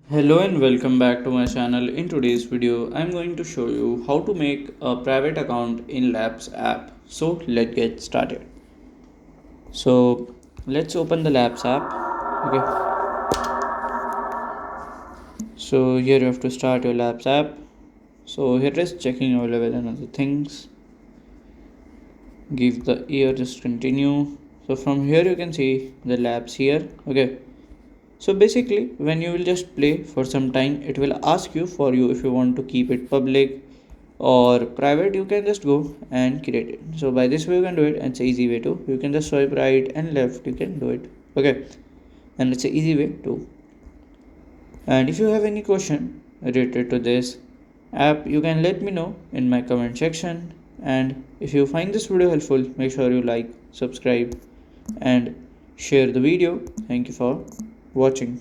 Hello and welcome back to my channel. In today's video, I'm going to show you how to make a private account in Lapse app. So let's get started. So let's open the Lapse app. Okay. So here you have to start your Lapse app. So here is checking your level and other things. Give the year, just continue. So from here you can see the Lapse here. Okay. So basically when you will just play for some time, it will ask you for you if you want to keep it public or private. You can just go and create it. So by this way you can do it, and it's an easy way too. You can just swipe right and left, you can do it. Okay, and it's an easy way too. And if you have any question related to this app, you can let me know in my comment section. And if you find this video helpful, make sure you like, subscribe and share the video. Thank you for watching.